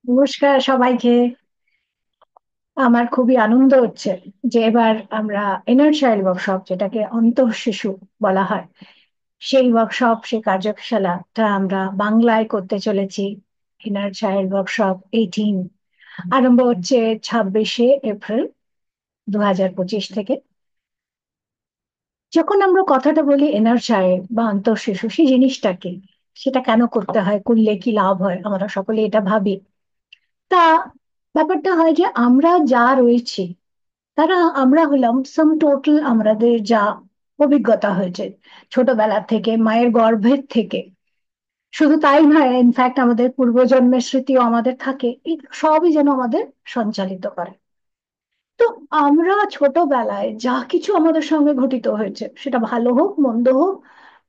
নমস্কার সবাইকে। আমার খুবই আনন্দ হচ্ছে যে এবার আমরা ইনার চাইল্ড ওয়ার্কশপ, যেটাকে অন্তঃশিশু বলা হয়, সেই কার্যশালাটা আমরা বাংলায় করতে চলেছি। ইনার চাইল্ড ওয়ার্কশপ 18 আরম্ভ হচ্ছে 26শে এপ্রিল 2025 থেকে। যখন আমরা কথাটা বলি ইনার চাইল্ড বা অন্তঃশিশু, সেই জিনিসটা কি, সেটা কেন করতে হয়, করলে কি লাভ হয়, আমরা সকলে এটা ভাবি। তা ব্যাপারটা হয় যে আমরা যা রয়েছি, আমরা হলাম সাম টোটাল, আমাদের যা অভিজ্ঞতা হয়েছে ছোটবেলা থেকে, মায়ের গর্ভের থেকে। শুধু তাই নয়, ইনফ্যাক্ট আমাদের পূর্বজন্মের স্মৃতিও আমাদের থাকে, এই সবই যেন আমাদের সঞ্চালিত করে। তো আমরা ছোটবেলায় যা কিছু আমাদের সঙ্গে ঘটিত হয়েছে, সেটা ভালো হোক মন্দ হোক,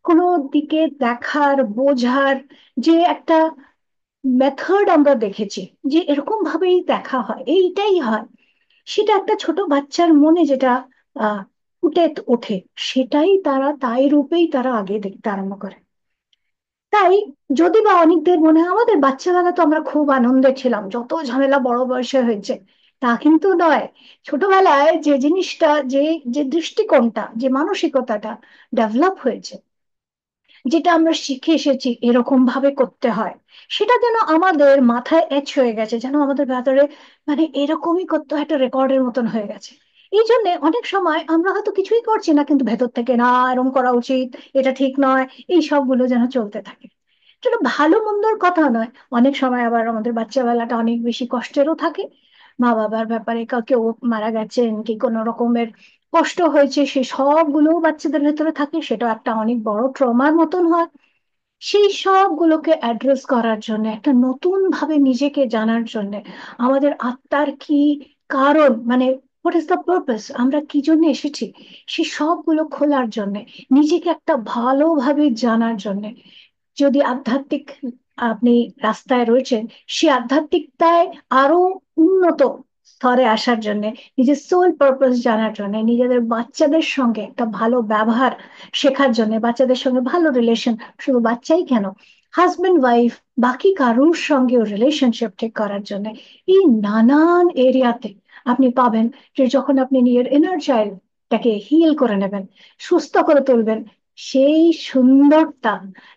কোনো দিকে দেখার বোঝার যে একটা মেথড আমরা দেখেছি, যে এরকম ভাবেই দেখা হয়, এইটাই হয়, সেটা একটা ছোট বাচ্চার মনে যেটা ফুটে ওঠে, সেটাই তাই রূপেই তারা আগে দেখতে আরম্ভ করে। তাই যদি বা অনেকদের মনে হয় আমাদের বাচ্চাবেলা তো আমরা খুব আনন্দে ছিলাম, যত ঝামেলা বড় বয়সে হয়েছে, তা কিন্তু নয়। ছোটবেলায় যে জিনিসটা, যে যে দৃষ্টিকোণটা, যে মানসিকতাটা ডেভেলপ হয়েছে, যেটা আমরা শিখে এসেছি এরকম ভাবে করতে হয়, সেটা যেন আমাদের মাথায় এচ হয়ে গেছে, যেন আমাদের ভেতরে মানে এরকমই করতে হয়, একটা রেকর্ডের মতন হয়ে গেছে। এই জন্য অনেক সময় আমরা হয়তো কিছুই করছি না, কিন্তু ভেতর থেকে না, এরকম করা উচিত, এটা ঠিক নয়, এই সবগুলো যেন চলতে থাকে। এটা ভালো মন্দর কথা নয়। অনেক সময় আবার আমাদের বাচ্চা বেলাটা অনেক বেশি কষ্টেরও থাকে, মা বাবার ব্যাপারে কেউ মারা গেছেন কি কোনো রকমের কষ্ট হয়েছে, সেই সবগুলো বাচ্চাদের ভেতরে থাকে, সেটা একটা অনেক বড় ট্রমার মতন হয়। সেই সবগুলোকে অ্যাড্রেস করার জন্য, একটা নতুন ভাবে নিজেকে জানার জন্য, আমাদের আত্মার কি কারণ, মানে হোয়াট ইজ দ্য পারপাস, আমরা কি জন্য এসেছি, সেই সবগুলো খোলার জন্য, নিজেকে একটা ভালোভাবে জানার জন্য, যদি আধ্যাত্মিক আপনি রাস্তায় রয়েছেন, সেই আধ্যাত্মিকতায় আরো উন্নত স্তরে আসার জন্য, নিজের সোল পারপাস জানার জন্য, নিজেদের বাচ্চাদের সঙ্গে একটা ভালো ব্যবহার শেখার জন্য, বাচ্চাদের সঙ্গে ভালো রিলেশন, শুধু বাচ্চাই কেন, হাজবেন্ড ওয়াইফ, বাকি কারুর সঙ্গেও রিলেশনশিপ ঠিক করার জন্য, এই নানান এরিয়াতে আপনি পাবেন যে যখন আপনি নিজের ইনার চাইল্ডটাকে হিল করে নেবেন, সুস্থ করে তুলবেন, সেই সুন্দরতা,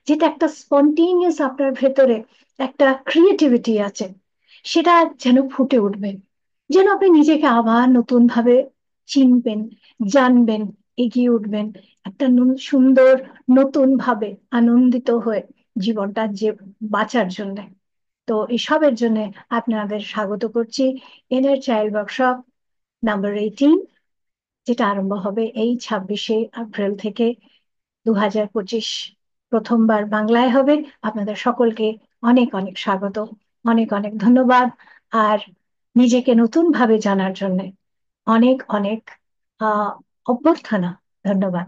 যেটা একটা স্পন্টেনিয়াস আপনার ভেতরে একটা ক্রিয়েটিভিটি আছে, সেটা যেন ফুটে উঠবে, যেন আপনি নিজেকে আবার নতুন ভাবে চিনবেন, জানবেন, এগিয়ে উঠবেন, একটা সুন্দর নতুন ভাবে আনন্দিত হয়ে জীবনটা যে বাঁচার জন্য। তো এসবের জন্য আপনাদের স্বাগত করছি ইনার চাইল্ড ওয়ার্কশপ নাম্বার 18, যেটা আরম্ভ হবে এই 26শে এপ্রিল থেকে 2025। প্রথমবার বাংলায় হবে। আপনাদের সকলকে অনেক অনেক স্বাগত, অনেক অনেক ধন্যবাদ। আর নিজেকে নতুন ভাবে জানার জন্য অনেক অনেক অভ্যর্থনা। ধন্যবাদ।